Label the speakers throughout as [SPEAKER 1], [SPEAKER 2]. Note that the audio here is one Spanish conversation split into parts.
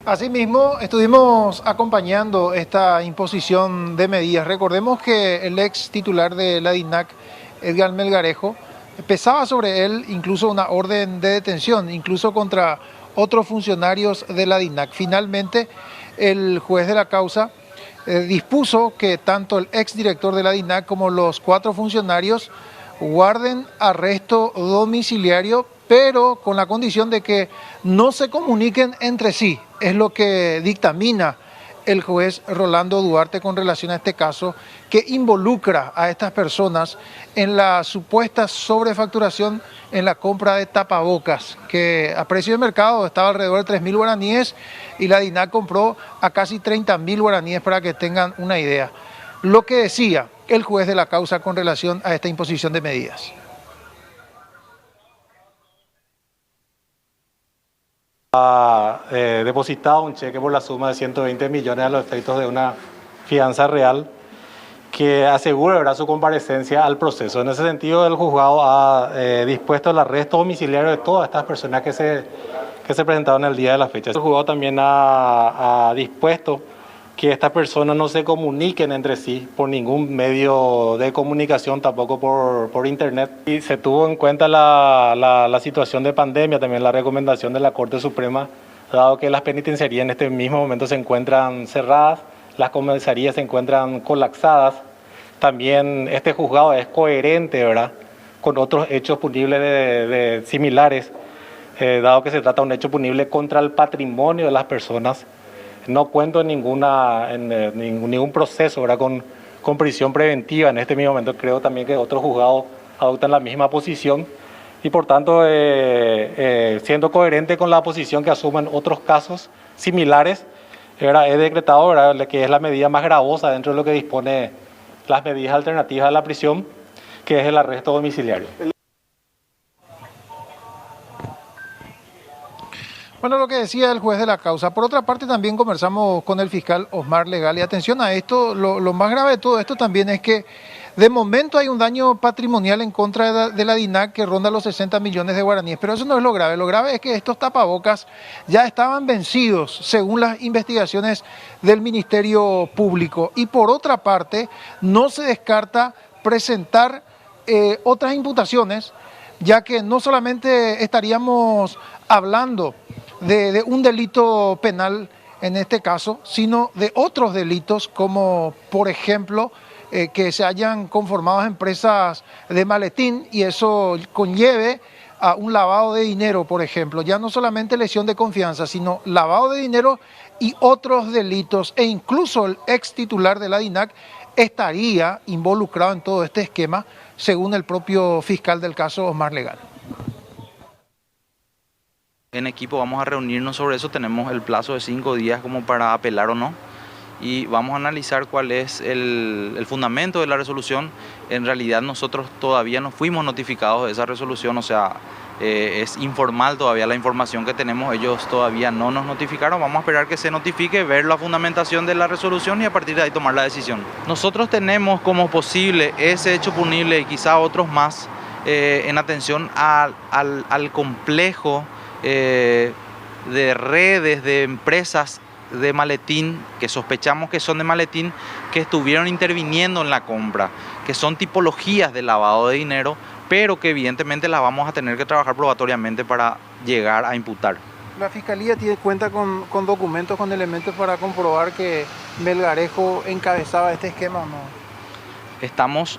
[SPEAKER 1] Asimismo, estuvimos acompañando esta imposición de medidas. Recordemos que el ex titular de la DINAC, Edgar Melgarejo, pesaba sobre él incluso una orden de detención, incluso contra otros funcionarios de la DINAC. Finalmente, el juez de la causa dispuso que tanto el ex director de la DINAC como los 4 funcionarios guarden arresto domiciliario, pero con la condición de que no se comuniquen entre sí. Es lo que dictamina el juez Rolando Duarte con relación a este caso que involucra a estas personas en la supuesta sobrefacturación en la compra de tapabocas, que a precio de mercado estaba alrededor de 3.000 guaraníes y la DINAC compró a casi 30.000 guaraníes, para que tengan una idea. Lo que decía el juez de la causa con relación a esta imposición de medidas.
[SPEAKER 2] Ha depositado un cheque por la suma de 120 millones a los efectos de una fianza real que asegura, ¿verdad?, su comparecencia al proceso. En ese sentido, el juzgado ha dispuesto el arresto domiciliario de todas estas personas que se presentaron el día de la fecha. El juzgado también ha dispuesto que estas personas no se comuniquen entre sí por ningún medio de comunicación, tampoco por internet. Y se tuvo en cuenta la situación de pandemia, también la recomendación de la Corte Suprema, dado que las penitenciarías en este mismo momento se encuentran cerradas, las comisarías se encuentran colapsadas. También este juzgado es coherente, ¿verdad?, con otros hechos punibles similares, dado que se trata de un hecho punible contra el patrimonio de las personas. No cuento en ningún proceso, ¿verdad?, con prisión preventiva. En este mismo momento creo también que otros juzgados adoptan la misma posición y por tanto, siendo coherente con la posición que asumen otros casos similares, he decretado, ¿verdad?, que es la medida más gravosa dentro de lo que dispone las medidas alternativas a la prisión, que es el arresto domiciliario.
[SPEAKER 1] Bueno, lo que decía el juez de la causa. Por otra parte, también conversamos con el fiscal Osmar Legal. Y atención a esto, lo más grave de todo esto también es que de momento hay un daño patrimonial en contra de la DINAC que ronda los 60 millones de guaraníes. Pero eso no es lo grave. Lo grave es que estos tapabocas ya estaban vencidos, según las investigaciones del Ministerio Público. Y por otra parte, no se descarta presentar otras imputaciones, ya que no solamente estaríamos hablando de un delito penal en este caso, sino de otros delitos como, por ejemplo, que se hayan conformado empresas de maletín y eso conlleve a un lavado de dinero, por ejemplo. Ya no solamente lesión de confianza, sino lavado de dinero y otros delitos. E incluso el ex titular de la DINAC estaría involucrado en todo este esquema, según el propio fiscal del caso, Osmar Legal.
[SPEAKER 3] En equipo vamos a reunirnos sobre eso, tenemos el plazo de 5 días como para apelar o no y vamos a analizar cuál es el fundamento de la resolución. En realidad nosotros todavía no fuimos notificados de esa resolución, o sea, es informal todavía la información que tenemos, ellos todavía no nos notificaron, vamos a esperar que se notifique, ver la fundamentación de la resolución y a partir de ahí tomar la decisión. Nosotros tenemos como posible ese hecho punible y quizá otros más en atención al complejo de redes de empresas de maletín, que sospechamos que son de maletín, que estuvieron interviniendo en la compra, que son tipologías de lavado de dinero, pero que evidentemente las vamos a tener que trabajar probatoriamente para llegar a imputar.
[SPEAKER 1] ¿La Fiscalía tiene cuenta con documentos, con elementos para comprobar que Melgarejo encabezaba este esquema o no?
[SPEAKER 3] Estamos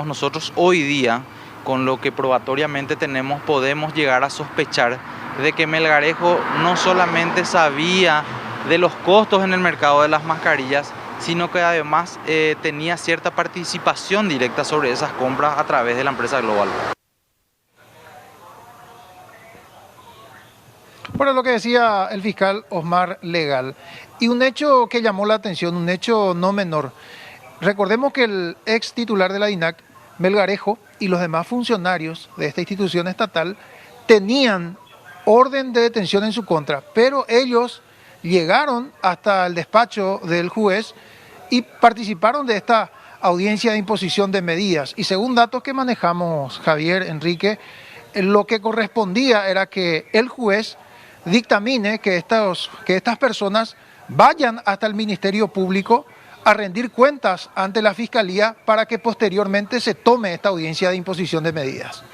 [SPEAKER 3] nosotros hoy día, con lo que probatoriamente tenemos, podemos llegar a sospechar de que Melgarejo no solamente sabía de los costos en el mercado de las mascarillas, sino que además tenía cierta participación directa sobre esas compras a través de la empresa Global.
[SPEAKER 1] Bueno, lo que decía el fiscal Osmar Legal. Y un hecho que llamó la atención, un hecho no menor. Recordemos que el ex titular de la DINAC, Melgarejo, y los demás funcionarios de esta institución estatal tenían orden de detención en su contra, pero ellos llegaron hasta el despacho del juez y participaron de esta audiencia de imposición de medidas. Y según datos que manejamos, Javier, Enrique, lo que correspondía era que el juez dictamine que estas personas vayan hasta el Ministerio Público a rendir cuentas ante la Fiscalía para que posteriormente se tome esta audiencia de imposición de medidas.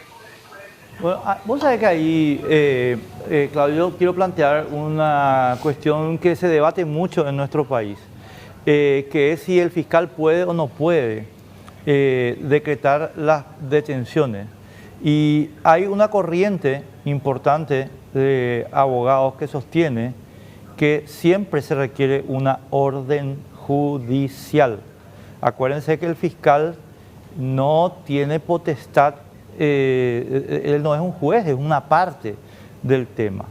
[SPEAKER 4] Bueno, vos sabés que ahí, Claudio, yo quiero plantear una cuestión que se debate mucho en nuestro país, que es si el fiscal puede o no puede decretar las detenciones. Y hay una corriente importante de abogados que sostiene que siempre se requiere una orden judicial. Acuérdense que el fiscal no tiene potestad, él no es un juez, es una parte del tema.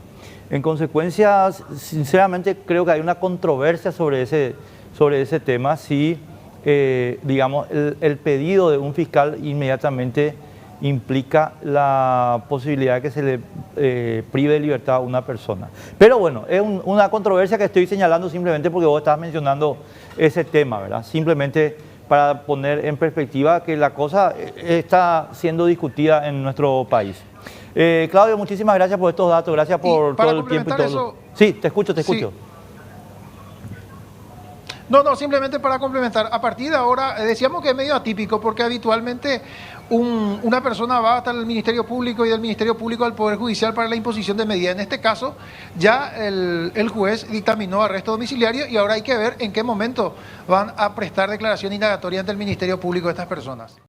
[SPEAKER 4] En consecuencia, sinceramente creo que hay una controversia sobre ese tema, si digamos, el pedido de un fiscal inmediatamente implica la posibilidad de que se le prive de libertad a una persona. Pero bueno, es una controversia que estoy señalando simplemente porque vos estás mencionando ese tema, ¿verdad? Simplemente para poner en perspectiva que la cosa está siendo discutida en nuestro país. Claudio, muchísimas gracias por estos datos, gracias por todo el tiempo y todo.
[SPEAKER 1] Eso,
[SPEAKER 4] sí, te escucho.
[SPEAKER 1] Sí. No, simplemente para complementar. A partir de ahora, decíamos que es medio atípico porque habitualmente una persona va hasta el Ministerio Público y del Ministerio Público al Poder Judicial para la imposición de medida. En este caso, ya el juez dictaminó arresto domiciliario y ahora hay que ver en qué momento van a prestar declaración indagatoria ante el Ministerio Público estas personas.